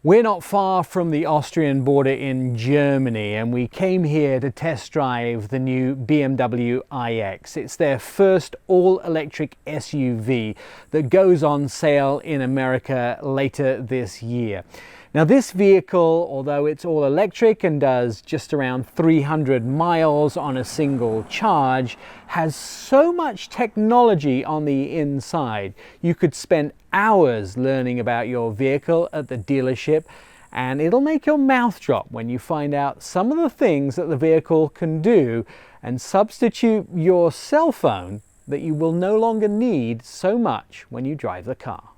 We're not far from the Austrian border in Germany, and we came here to test drive the new BMW iX. It's their first all-electric SUV that goes on sale in America later this year. Now this vehicle, although it's all electric and does just around 300 miles on a single charge, has so much technology on the inside. You could spend hours learning about your vehicle at the dealership, and it'll make your mouth drop when you find out some of the things that the vehicle can do and substitute your cell phone that you will no longer need so much when you drive the car.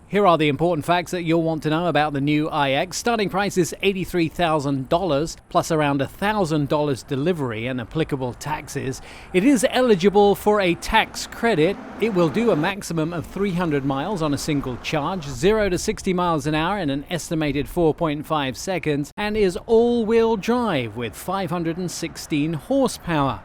Here are the important facts that you'll want to know about the new iX. Starting price is $83,000 plus around $1,000 delivery and applicable taxes. It is eligible for a tax credit. It will do a maximum of 300 miles on a single charge, 0 to 60 miles an hour in an estimated 4.5 seconds, and is all-wheel drive with 516 horsepower.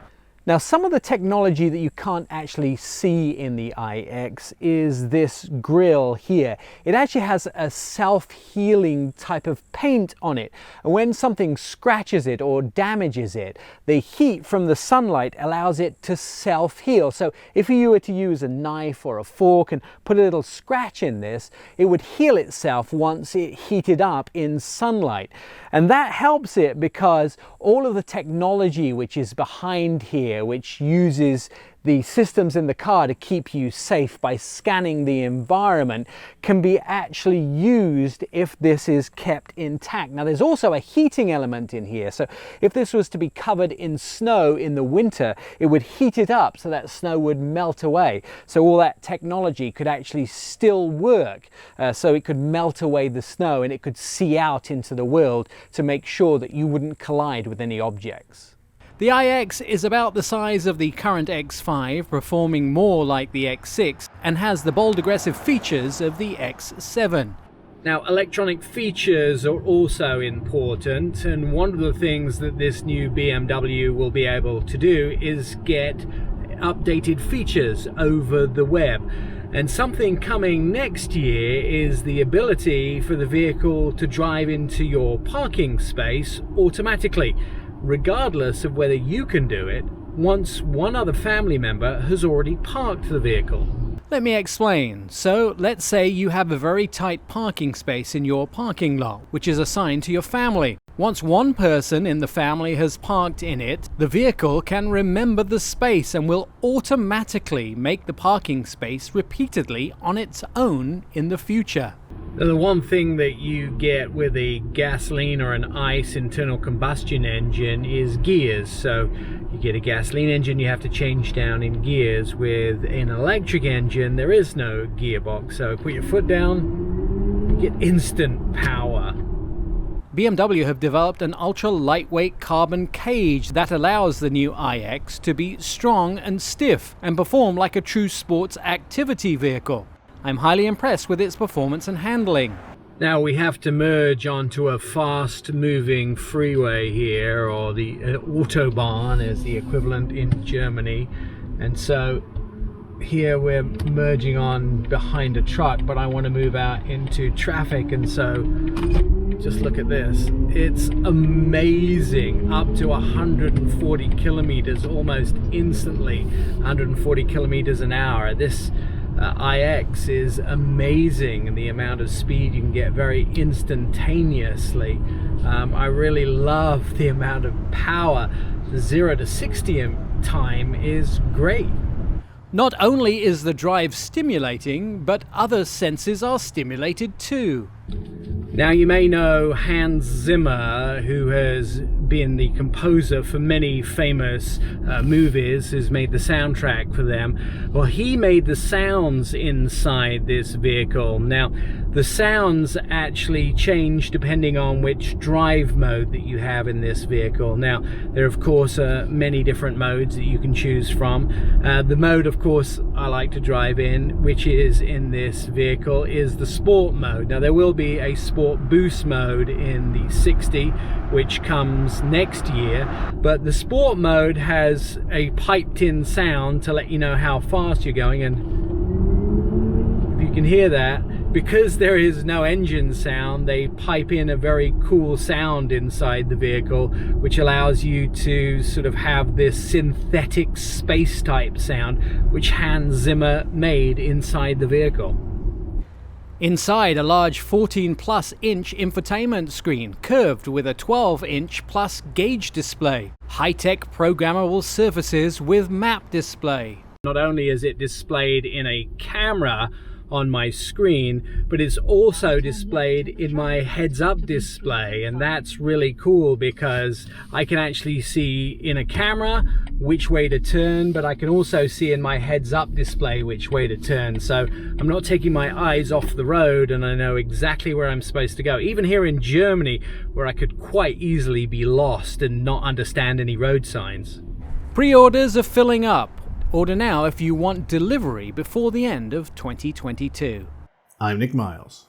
Now, some of the technology that you can't actually see in the iX is this grille here. It actually has a self-healing type of paint on it. And when something scratches it or damages it, the heat from the sunlight allows it to self-heal. So if you were to use a knife or a fork and put a little scratch in this, it would heal itself once it heated up in sunlight. And that helps it because all of the technology which is behind here, which uses the systems in the car to keep you safe by scanning the environment, can be actually used if this is kept intact. Now there's also a heating element in here, so if this was to be covered in snow in the winter, it would heat it up so that snow would melt away. So all that technology could actually still work, so it could melt away the snow and it could see out into the world to make sure that you wouldn't collide with any objects. The iX is about the size of the current X5, performing more like the X6, and has the bold aggressive features of the X7. Now, electronic features are also important, and one of the things that this new BMW will be able to do is get updated features over the web. And something coming next year is the ability for the vehicle to drive into your parking space automatically, regardless of whether you can do it once one other family member has already parked the vehicle. Let me explain. So let's say you have a very tight parking space in your parking lot, which is assigned to your family. Once one person in the family has parked in it, the vehicle can remember the space and will automatically make the parking space repeatedly on its own in the future. Now, the one thing that you get with a gasoline or an ICE internal combustion engine is gears. So you get a gasoline engine, you have to change down in gears. With an electric engine, there is no gearbox. So put your foot down, you get instant power. BMW have developed an ultra-lightweight carbon cage that allows the new iX to be strong and stiff and perform like a true sports activity vehicle. I'm highly impressed with its performance and handling. Now we have to merge onto a fast-moving freeway here, or the Autobahn is the equivalent in Germany. And so here we're merging on behind a truck, but I want to move out into traffic, and so just look at this. It's amazing. Up to 140 kilometers almost instantly, 140 kilometers an hour. This iX is amazing, and the amount of speed you can get very instantaneously. I really love the amount of power. The 0 to 60 time is great. Not only is the drive stimulating, but other senses are stimulated too. Now you may know Hans Zimmer, who has been the composer for many famous movies, has made the soundtrack for them. Well, he made the sounds inside this vehicle. Now, the sounds actually change depending on which drive mode that you have in this vehicle. Now, there of course are many different modes that you can choose from. The mode, of course, I like to drive in, which is in this vehicle, is the sport mode. Now, there will be a sport boost mode in the 60, which comes next year, but the sport mode has a piped in sound to let you know how fast you're going, and if you can hear that, Because there is no engine sound, they pipe in a very cool sound inside the vehicle, which allows you to sort of have this synthetic space type sound, which Hans Zimmer made inside the vehicle. Inside, a large 14+ inch infotainment screen, curved with a 12-inch plus gauge display. High-tech programmable surfaces with map display. Not only is it displayed in a camera on my screen, but it's also displayed in my heads-up display, and that's really cool because I can actually see in a camera which way to turn, but I can also see in my heads-up display which way to turn, so I'm not taking my eyes off the road and I know exactly where I'm supposed to go. Even here in Germany, where I could quite easily be lost and not understand any road signs. Pre-orders are filling up. Order now if you want delivery before the end of 2022. I'm Nik Miles.